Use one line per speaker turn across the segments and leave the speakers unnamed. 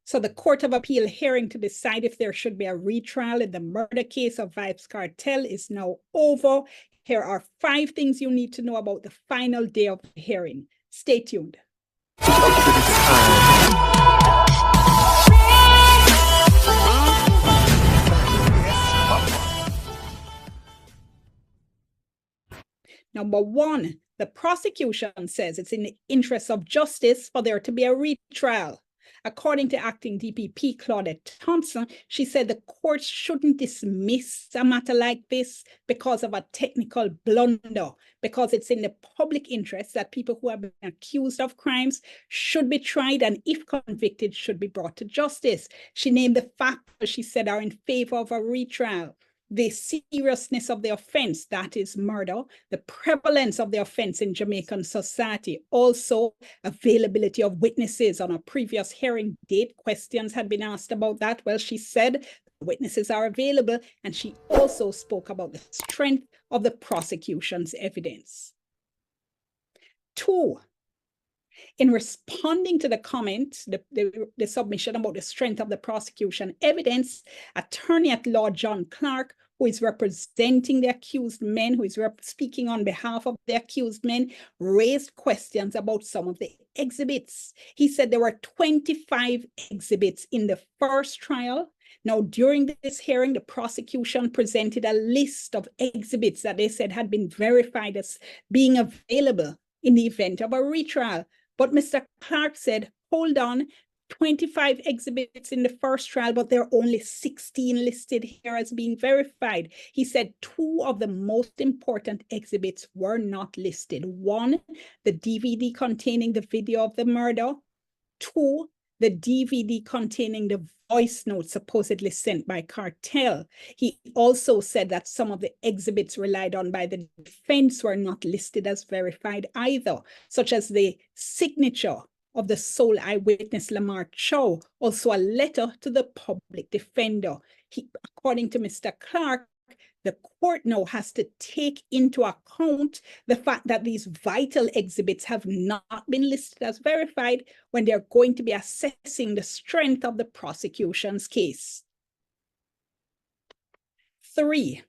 So the Court of Appeal hearing to decide if there should be a retrial in the murder case of VYBZ Cartel is now over. Here are 5 things you need to know about the final day of the hearing. Stay tuned. Number 1, the prosecution says it's in the interest of justice for there to be a retrial. According to acting DPP Claudette Thompson, she said the court shouldn't dismiss a matter like this because of a technical blunder, because it's in the public interest that people who have been accused of crimes should be tried and, if convicted, should be brought to justice. She named the factors she said are in favor of a retrial: the seriousness of the offense, that is murder, the prevalence of the offense in Jamaican society, also availability of witnesses. On a previous hearing date, questions had been asked about that. Well, she said witnesses are available, and she also spoke about the strength of the prosecution's evidence. 2, in responding to the comment, the submission about the strength of the prosecution evidence, attorney at law John Clark, who is representing the accused men, who is speaking on behalf of the accused men, raised questions about some of the exhibits. He said there were 25 exhibits in the first trial. Now, during this hearing, the prosecution presented a list of exhibits that they said had been verified as being available in the event of a retrial. But Mr. Clark said, hold on, 25 exhibits in the first trial, but there are only 16 listed here as being verified. He said 2 of the most important exhibits were not listed. 1, the DVD containing the video of the murder. 2, the DVD containing the voice note supposedly sent by KARTEL. He also said that some of the exhibits relied on by the defense were not listed as verified either, such as the signature of the sole eyewitness Lamar Chow, also a letter to the public defender. According to Mr. Clark, the court now has to take into account the fact that these vital exhibits have not been listed as verified when they're going to be assessing the strength of the prosecution's case. 3,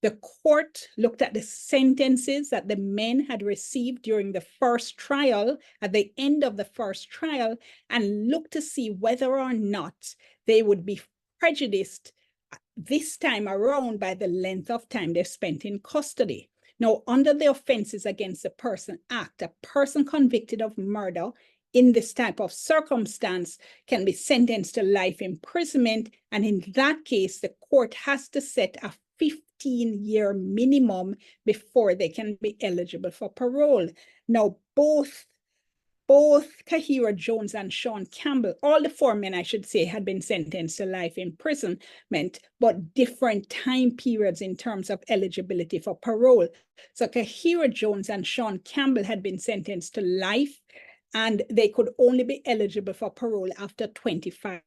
the court looked at the sentences that the men had received during the first trial, at the end of the first trial, and looked to see whether or not they would be prejudiced this time around by the length of time they spent in custody. Now, under the Offenses Against the Person Act, a person convicted of murder in this type of circumstance can be sentenced to life imprisonment, and in that case, the court has to set a 15-year minimum before they can be eligible for parole. Now, both Kahira Jones and Sean Campbell, all the 4 men, I should say, had been sentenced to life imprisonment, but different time periods in terms of eligibility for parole. So Kahira Jones and Sean Campbell had been sentenced to life, and they could only be eligible for parole after 25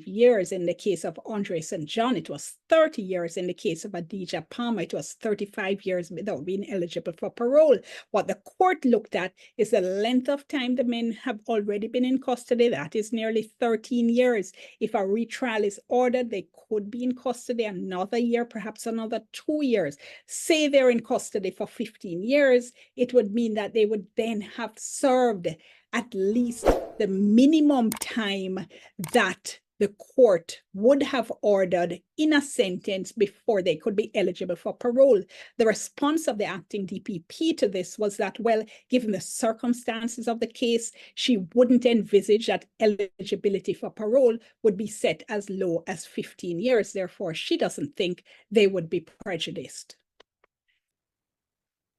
years. In the case of Andre St. John, it was 30 years. In the case of Adidja Palmer, it was 35 years without being eligible for parole. What the court looked at is the length of time the men have already been in custody. That is nearly 13 years. If a retrial is ordered, they could be in custody another year, perhaps another 2 years. Say they're in custody for 15 years, it would mean that they would then have served at least the minimum time that the court would have ordered in a sentence before they could be eligible for parole. The response of the acting DPP to this was that, well, given the circumstances of the case, she wouldn't envisage that eligibility for parole would be set as low as 15 years. Therefore, she doesn't think they would be prejudiced.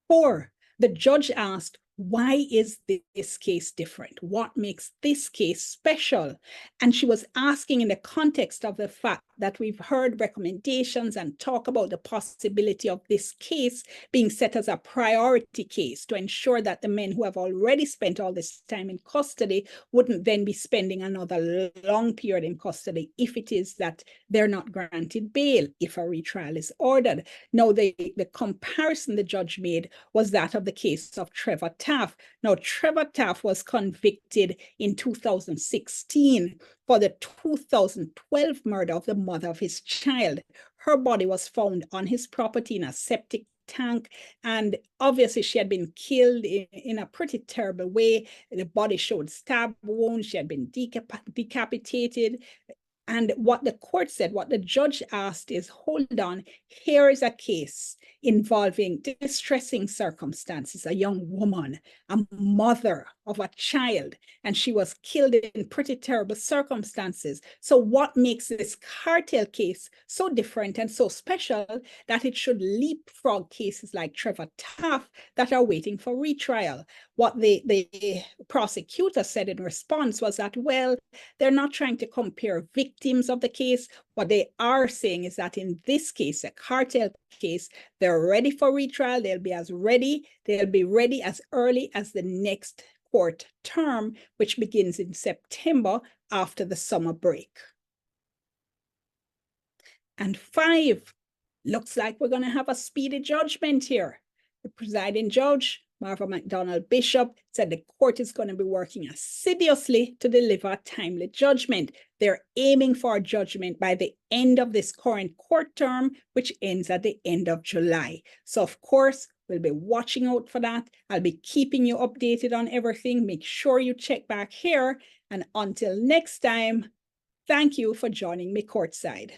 4, the judge asked, why is this case different? What makes this case special? And she was asking in the context of the fact that we've heard recommendations and talk about the possibility of this case being set as a priority case to ensure that the men who have already spent all this time in custody wouldn't then be spending another long period in custody if it is that they're not granted bail if a retrial is ordered. Now, the comparison the judge made was that of the case of Trevor Taft. Now, Trevor Taft was convicted in 2016 for the 2012 murder of the mother of his child. Her body was found on his property in a septic tank, and obviously she had been killed in a pretty terrible way. The body showed stab wounds. She had been decapitated. And what the court said, what the judge asked is, hold on, here is a case involving distressing circumstances, a young woman, a mother of a child, and she was killed in pretty terrible circumstances. So what makes this cartel case so different and so special that it should leapfrog cases like Trevor Taft that are waiting for retrial? What the prosecutor said in response was that, well, they're not trying to compare victims of the case. What they are saying is that in this case, a cartel case, they're ready for retrial. They'll be ready as early as the next court term, which begins in September after the summer break. And 5, looks like we're going to have a speedy judgment here. The presiding judge, Marva McDonald Bishop, said the court is going to be working assiduously to deliver a timely judgment. They're aiming for a judgment by the end of this current court term, which ends at the end of July. So, of course, we'll be watching out for that. I'll be keeping you updated on everything. Make sure you check back here. And until next time, thank you for joining me courtside.